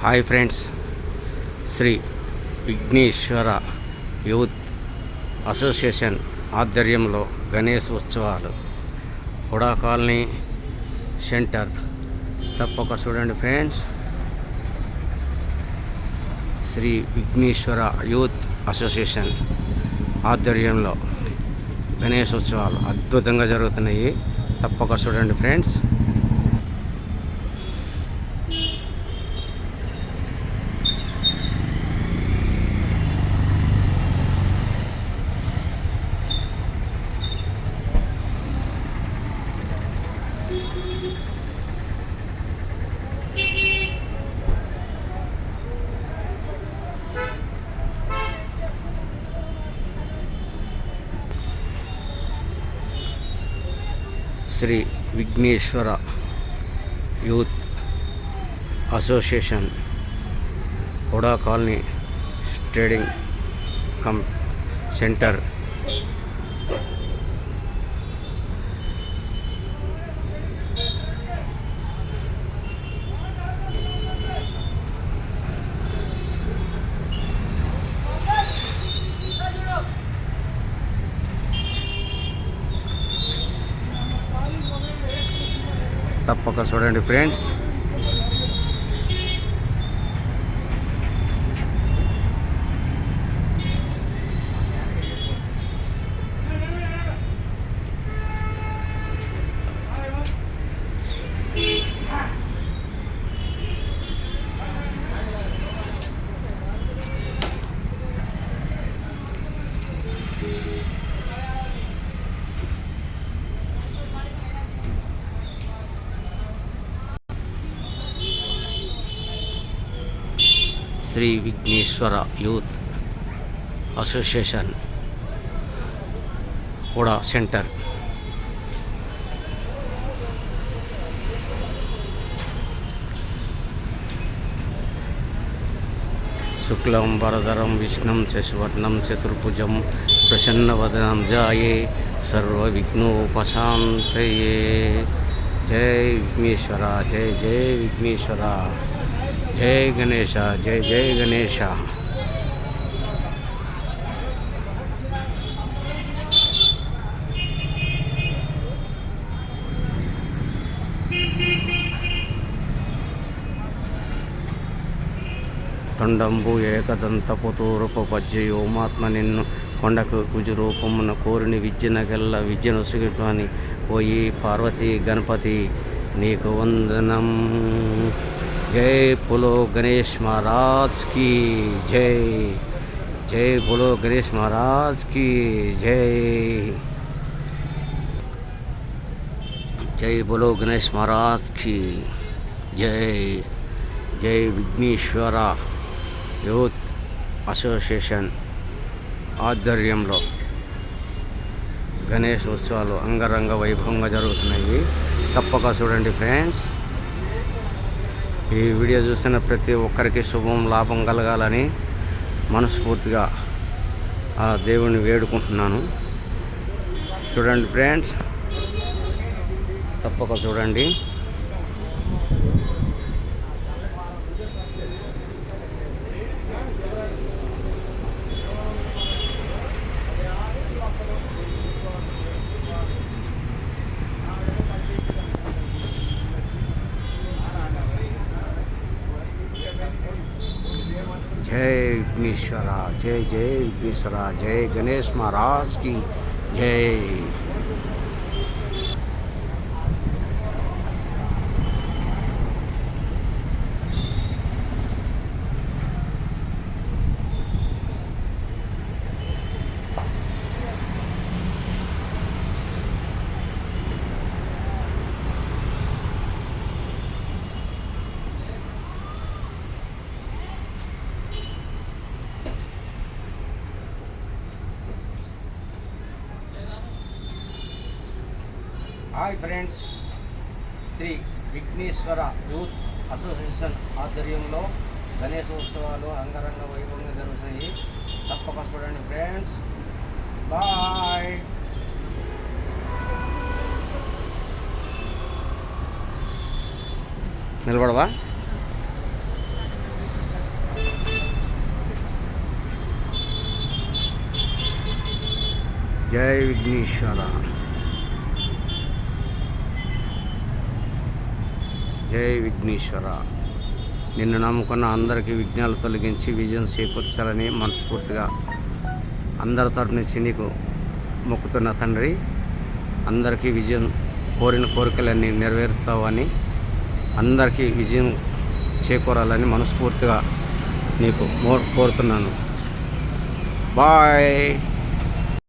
Hi friends, Shri Vighneshwara youth association ఆధ్వర్యంలో గణేష్ ఉత్సవాలు Huda colony centre తప్పక చూడండి friends. Shri Vighneshwara youth association ఆధ్వర్యంలో గణేష్ ఉత్సవాలు అద్భుతంగా జరుగుతున్నాయి. తప్పక చూడండి friends. Shri Vighneshwara youth association Huda colony trading centre తప్పక చూడండి friends. Shri Vighneshwara youth association Huda centre శుక్లం వరదరం విష్ణుం శశివర్ణం చతుర్భుజం ప్రసన్నవదనం ధ్యాయే సర్వవిఘ్నోపశాంతయే. జై విఘ్నేశ్వర, జై జై విఘ్నేశ్వర, జై గణేశ, జై జై గణేశ. తొండంబు ఏకదంతపుతూరూపజ్జయోమాత్మ నిన్ను కొండకు కుజురూపమున కోరిని విద్యనగల్ల విద్యను సుగిట్వని పోయి పార్వతీ గణపతి నీకు వందనం. जय बोलो गणेश महाराज की जय. जय बोलो गणेश महाराज की जय. जय बोलो गणेश महाराज की जय. जय विघ्नेश्वर యూత్ అసోసియేషన్ ఆధ్వర్యంలో గణేష్ ఉత్సవాలు అంగరంగ వైభవంగా జరుగుతున్నాయి. తప్పక చూడండి ఫ్రెండ్స్. ఈ వీడియో చూసిన ప్రతి ఒక్కరికి శుభం లాభం కలగాలని మనస్ఫూర్తిగా ఆ దేవుని వేడుకుంటున్నాను. చూడండి ఫ్రెండ్స్, తప్పక చూడండి. जय विघ्नेश्वर, जय जय विघ्नेश्वर, जय गणेश महाराज की जय. Hi friends, Shri Vighneshwara youth association ఆధ్వర్యంలో గణేశోత్సవాలు అంగరంగ వైభవంగా జరుగుతున్నాయి. తప్పక చూడండి ఫ్రెండ్స్. బాయ్. నిలబడవా? జై విఘ్నేశ్వర. జై విఘ్నేశ్వర. నిన్ను నమ్ముకున్న అందరికీ విఘ్నాలు తొలగించి విజయం చేకూర్చాలని మనస్ఫూర్తిగా అందరి తరపు నుంచి నీకు మొక్కుతున్న తండ్రి. అందరికీ విజయం, కోరిన కోరికలన్నీ నెరవేరుస్తావని, అందరికీ విజయం చేకూరాలని మనస్ఫూర్తిగా నీకు కోరుతున్నాను. బాయ్.